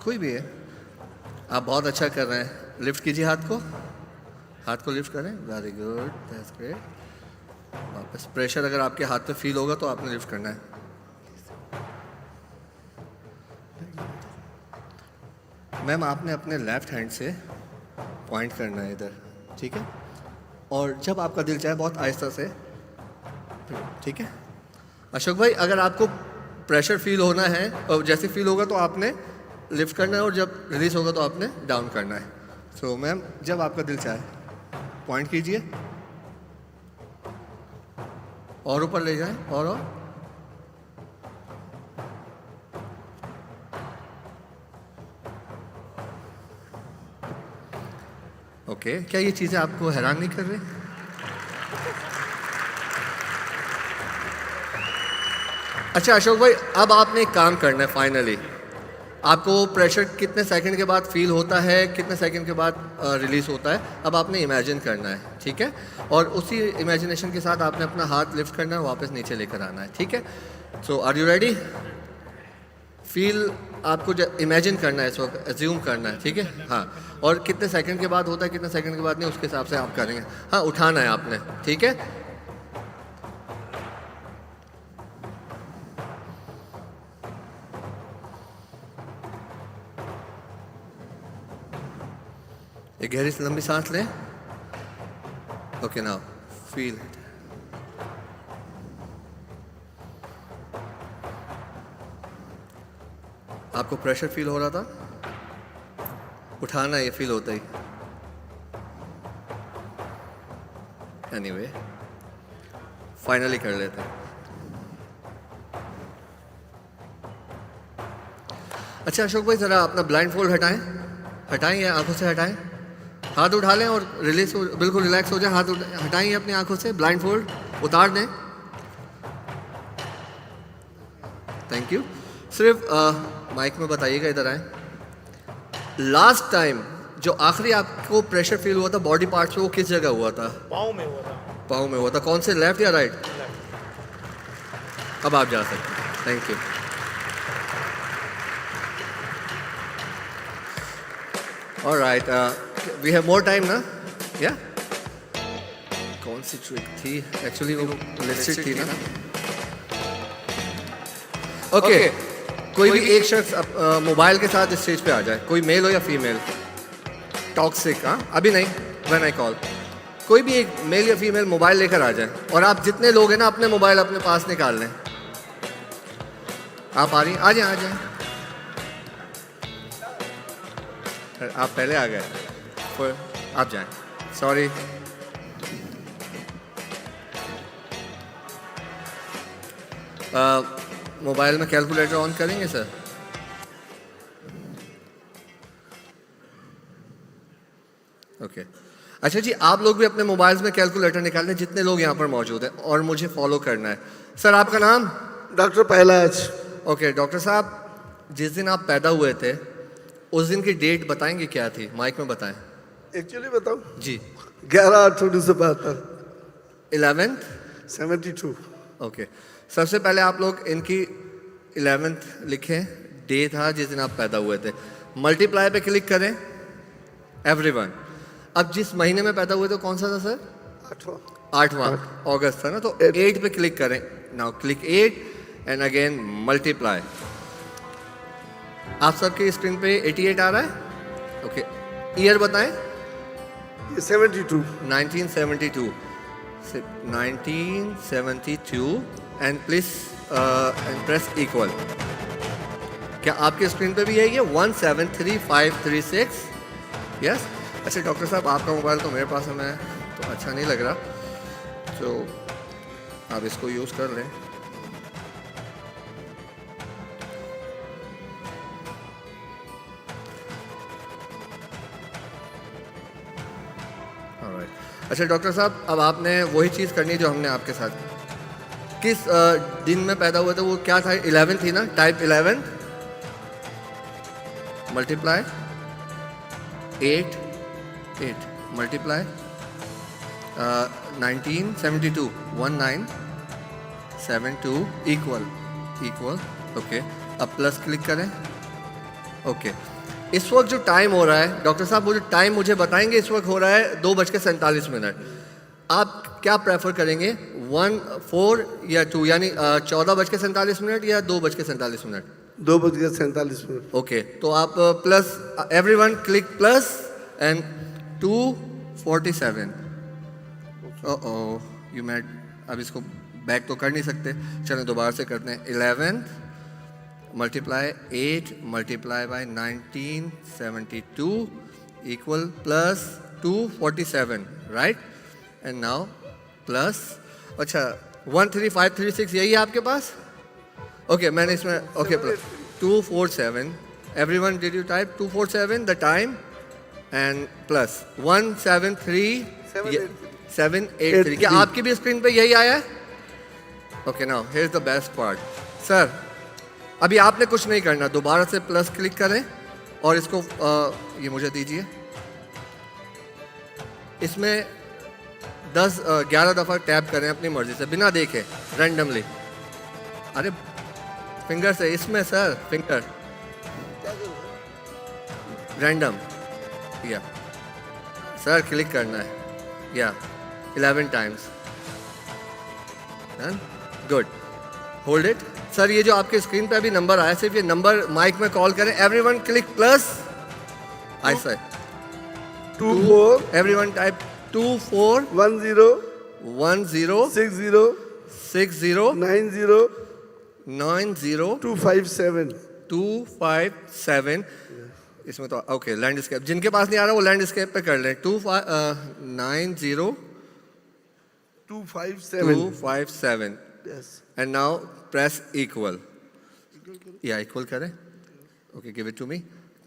कोई भी है, आप बहुत अच्छा कर रहे हैं। लिफ्ट कीजिए हाथ को लिफ्ट करें, वेरी गुड, दैट्स ग्रेट। वापस प्रेशर अगर आपके हाथ पे फील होगा तो आपने लिफ्ट करना है। मैम, आपने अपने लेफ्ट हैंड से पॉइंट करना है इधर, ठीक है? और जब आपका दिल चाहे बहुत आहिस्ता से, ठीक है? अशोक भाई, अगर आपको प्रेशर फील होना है और जैसे फील होगा तो आपने लिफ्ट करना है और जब रिलीज होगा तो आपने डाउन करना है। सो मैम, जब आपका दिल चाहे पॉइंट कीजिए और ऊपर ले जाएं, और ओके, क्या ये चीज़ें आपको हैरान नहीं कर रही? अच्छा अशोक भाई, अब आपने एक काम करना है फाइनली। आपको प्रेशर कितने सेकंड के बाद फील होता है, कितने सेकंड के बाद रिलीज होता है, अब आपने इमेजिन करना है, ठीक है? और उसी इमेजिनेशन के साथ आपने अपना हाथ लिफ्ट करना है, वापस नीचे लेकर आना है, ठीक है? सो आर यू रेडी? फील आपको इमेजिन करना है, इस वक्त एज्यूम करना है, ठीक है? हाँ, और कितने सेकंड के बाद होता है, कितने सेकंड के बाद नहीं, उसके हिसाब से आप करेंगे। हाँ, उठाना है आपने, ठीक है? एक गहरी लंबी सांस लें। Okay, now feel it. आपको प्रेशर फील हो रहा था? उठाना, ये फील होता ही। एनीवे, फाइनली कर लेते हैं। अच्छा अशोक भाई, जरा अपना ब्लाइंड फोल्ड हटाएं या आंखों से हटाएं। हाथ उठा लें और रिलीज हो, बिल्कुल रिलैक्स हो जाए। हाथ हटाएं अपनी आंखों से, ब्लाइंड फोल्ड उतार दें। Thank you. सिर्फ माइक में बताइएगा, इधर आए। लास्ट टाइम जो आखिरी आपको प्रेशर फील हुआ था बॉडी पार्ट्स पे, वो किस जगह हुआ था? पाँव में हुआ था। पाँव में हुआ था। कौन से, लेफ्ट या राइट? अब आप जा सकते हैं। Thank you. Alright, we have more time ना? या कौन सी ट्रिक थी एक्चुअली? वो लिस्टेड थी ना? ओके, कोई भी एक शख्स मोबाइल के साथ स्टेज पे आ जाए, कोई मेल हो या फीमेल। टॉक्सिक, हाँ? अभी नहीं, व्हेन आई कॉल। कोई भी एक मेल या फीमेल मोबाइल लेकर आ जाए और आप जितने लोग हैं ना अपने मोबाइल अपने पास निकाल लें। आप आ रही हैं? आ जाएं, आ जाएं। आप पहले आ गए, आप जाएं। सॉरी। मोबाइल में कैलकुलेटर ऑन करेंगे सर? ओके अच्छा जी, आप लोग भी अपने मोबाइल्स में कैलकुलेटर निकाल लें जितने लोग यहाँ पर मौजूद हैं और मुझे फॉलो करना है। सर आपका नाम? डॉक्टर पहलाज। ओके डॉक्टर साहब, जिस दिन आप पैदा हुए थे उस दिन की डेट बताएंगे क्या थी? माइक में बताएं। एक्चुअली बताऊं? जी। 11/8/1972। 11th 72। ओके सबसे पहले आप लोग इनकी 11th लिखें, डे था जिस दिन आप पैदा हुए थे। मल्टीप्लाई पे क्लिक करें एवरीवन। अब जिस महीने में पैदा हुए थे कौन सा था सर? 8वां अगस्त था ना, तो 8 पे क्लिक करें। Now click 8 and again multiply. आप सबकी स्क्रीन पे 88 आ रहा है? ओके ईयर बताएं। 72। 1972 1972 and please and press equal. क्या आपके स्क्रीन पे भी है ये 173536? यस। अच्छा डॉक्टर साहब, आपका मोबाइल तो मेरे पास है, मैं तो अच्छा नहीं लग रहा, तो आप इसको यूज़ कर लें। Alright. अच्छा डॉक्टर साहब, अब आपने वही चीज़ करनी है जो हमने आपके साथ की। किस दिन में पैदा हुए थे? वो क्या था? 11 थी ना, type 11 multiply 8 multiply 1972 1972 equal. Okay अब प्लस क्लिक करें। ओके इस वक्त जो टाइम हो रहा है डॉक्टर साहब, वो जो टाइम मुझे बताएंगे, इस वक्त हो रहा है 2:47। आप क्या प्रेफर करेंगे, 1 4 या 2, यानी 14:47 या 2:47? 2:47। ओके तो आप plus everyone click plus and 2:47। Oh you mad. अब इसको बैक तो कर नहीं सकते, चलो दोबारा से करते हैं। 11 multiply 8 multiply by 1972 equal plus 247 right. And now plus, अच्छा 13536 यही है आपके पास? ओके मैंने इसमें okay plus 247। Everyone did you type 247 the time and plus 173 क्या आपकी भी स्क्रीन पे यही आया है? Okay now here is the best part sir. अभी आपने कुछ नहीं करना, दोबारा से प्लस क्लिक करें और इसको ये मुझे दीजिए। इसमें 11 दफ़ा टैप करें अपनी मर्जी से, बिना देखे, रैंडमली। अरे फिंगर से, इसमें सर फिंगर रैंडम या सर क्लिक करना है या 11 times. Good hold it sir. ये जो आपके स्क्रीन पे अभी नंबर आया, सिर्फ ये नंबर माइक में कॉल करें। Everyone click plus. I say 24 everyone type 24 10 60 60 90 90 257। 257। इसमें तो ओके लैंडस्केप, जिनके पास नहीं आ रहा वो लैंडस्केप पे कर लें। 90 257 Yes. And now press equal. या इक्वल करें। Okay give it to me.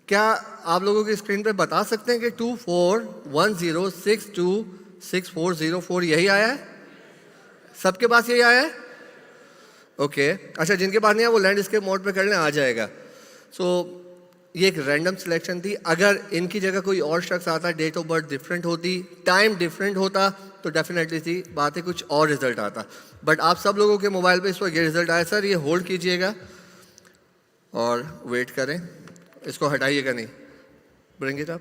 क्या आप लोगों की स्क्रीन पे बता सकते हैं कि 2410626404 यही आया है? सबके पास यही आया है? ओके अच्छा जिनके पास नहीं है वो लैंडस्केप मोड पे कर लें, आ जाएगा। सो ये एक रैंडम सिलेक्शन थी। अगर इनकी जगह कोई और शख्स आता, डेट ऑफ बर्थ डिफरेंट होती, टाइम डिफरेंट होता, तो डेफिनेटली थी बात है कुछ और रिजल्ट आता। बट आप सब लोगों के मोबाइल पे इस वक्त ये रिजल्ट आया। सर ये होल्ड कीजिएगा और वेट करें, इसको हटाइएगा नहीं, ब्रिंग इट अप।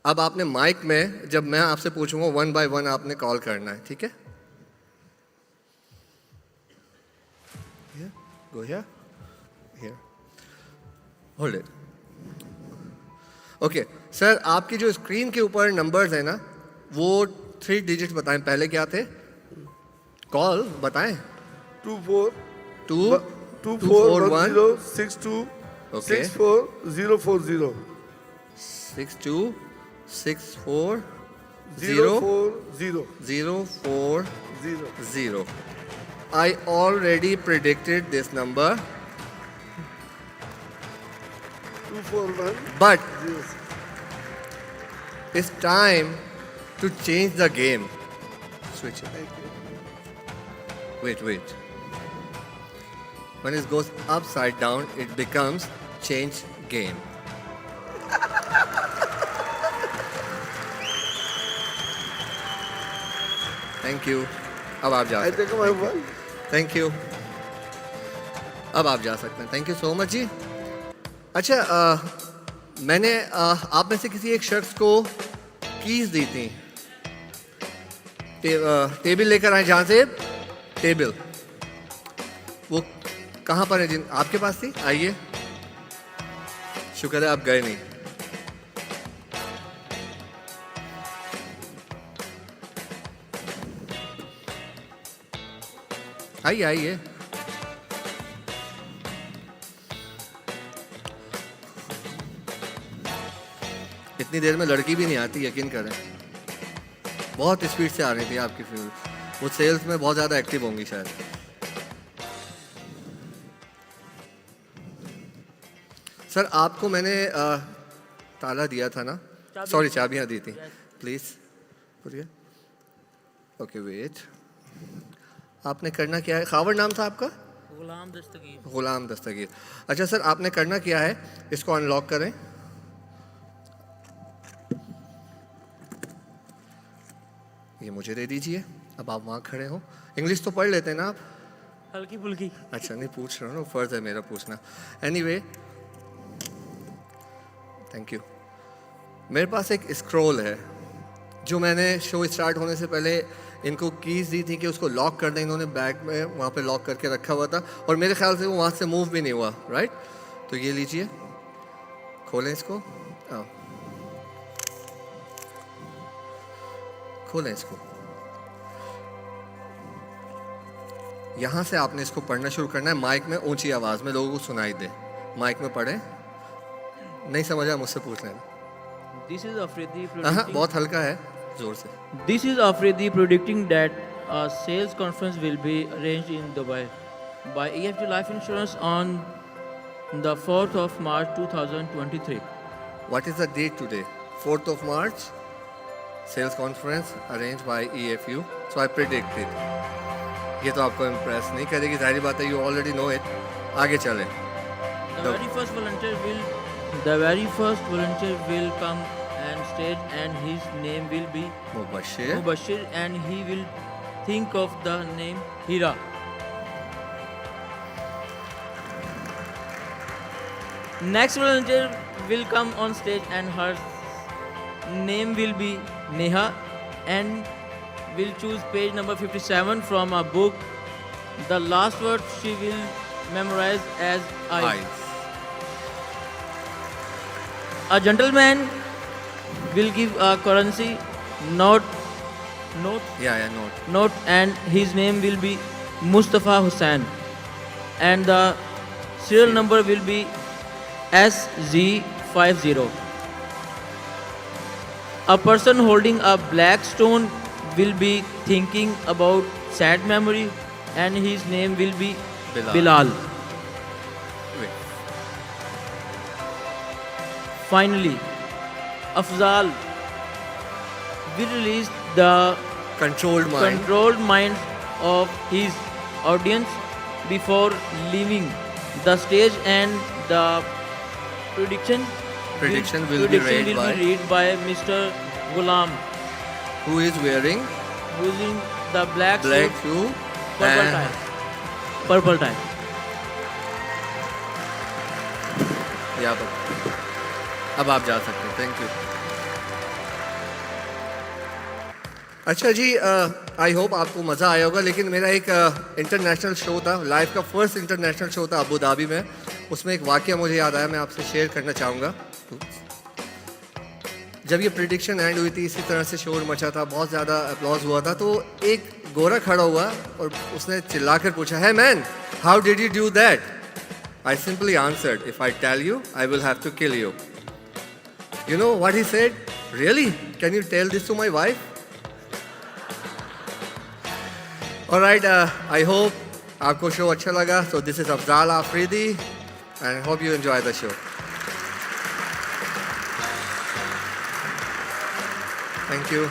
अब आपने माइक में, जब मैं आपसे पूछूंगा 1 by 1 आपने कॉल करना है, ठीक है? Go here, here, hold it. Okay sir आपकी जो स्क्रीन के ऊपर नंबर्स है ना, वो 3 डिजिट बताएं, पहले क्या थे? कॉल बताएं। 24 2 2410 62 Okay. 64040 62 64 040 040. I already predicted this number, 241 but it's time to change the game. Switch it. Wait. When it goes upside down, it becomes change game. Thank you. अब आप जा I सकते take my one. Thank you. अब आप जा सकते हैं। Thank you so much जी। अच्छा, मैंने आप में से किसी एक शख्स को कीज दी थी। टेबल लेकर आए जहाँ से टेबल, वो कहाँ पर है? जिन आपके पास थी, आइए। शुक्र है आप गए नहीं। आइए। इतनी देर में लड़की भी नहीं आती, यकीन करें। बहुत स्पीड से आ रही थी आपकी फिल्म। वो सेल्स में बहुत ज़्यादा एक्टिव होंगी शायद। सर, आपको मैंने ताला दिया था ना? सॉरी, चाबियाँ दी थी। प्लीज़ बोलिए। Okay, wait. आपने करना क्या है? खावर नाम था आपका? गुलाम दस्तगीर। अच्छा सर, आपने करना क्या है? इसको अनलॉक करें। ये मुझे दे दीजिए। अब आप वहाँ खड़े हो। इंग्लिश तो पढ़ लेते हैं ना आप? हल्की फुल्की। अच्छा, नहीं पूछ रहा हूँ ना, फ़र्ज़ है मेरा पूछना। Anyway, thank you. मेरे पास एक स्क्रॉल है जो मैंने शो स्टार्ट होने से पहले इनको कीज़ दी थी कि उसको लॉक कर दें। इन्होंने बैग में वहाँ पे लॉक करके रखा हुआ था और मेरे ख्याल से वो वहाँ से मूव भी नहीं हुआ, राइट? तो ये लीजिए, खोलें इसको। खोलें इसको। यहाँ से आपने इसको पढ़ना शुरू करना है माइक में, ऊंची आवाज़ में, लोगों को सुनाई दे। माइक में पढ़ें। नहीं समझा मुझसे पूछ लेना। This is Afridi हाँ, predicting. बहुत हल्का है, जोर से। This is Afridi predicting that a sales conference will be arranged in Dubai by EFG Life Insurance on the 4th of March 2023. What is the date today? 4th of March. Sales conference arranged by EFU. So I predicted. ये तो आपको impress नहीं करेगी, जाहिर बात है, you already know it. आगे चलें। The very first volunteer will come and stage, and his name will be Mubashshir. Mubashir, and he will think of the name Hira. Next volunteer will come on stage, and her name will be Neha, and will choose page number 57 from a book. The last word she will memorize as eyes. A gentleman will give a currency note, and his name will be Mustafa Hussain, and the serial number will be SZ50. A person holding a black stone will be thinking about sad memory, and his name will be Bilal. Wait. Finally, Afzal will release the controlled minds of his audience before leaving the stage, and the prediction will be read by Mr. Ghulam, who is wearing using the black shoe, purple tie. यहाँ पर। अब आप जा सकते हैं। Thank you. अच्छा जी, I hope आपको मज़ा आया होगा। लेकिन मेरा एक इंटरनेशनल शो था, लाइफ का फर्स्ट इंटरनेशनल शो था अबू धाबी में। उसमें एक वाक़या मुझे याद आया, मैं आपसे शेयर करना चाहूँगा। जब ये प्रिडिक्शन एंड हुई थी इसी तरह से शोर मचा था, बहुत ज़्यादा अप्लॉज हुआ था, तो एक गोरा खड़ा हुआ और उसने चिल्लाकर पूछा, hey man, how did you do that? I simply answered, if I tell you I will have to kill you. You know what he said? Really? Can you tell this to my wife? Alright, I hope आपको show अच्छा लगा. So this is Afzal Afridi and I hope you enjoy the show. Thank you.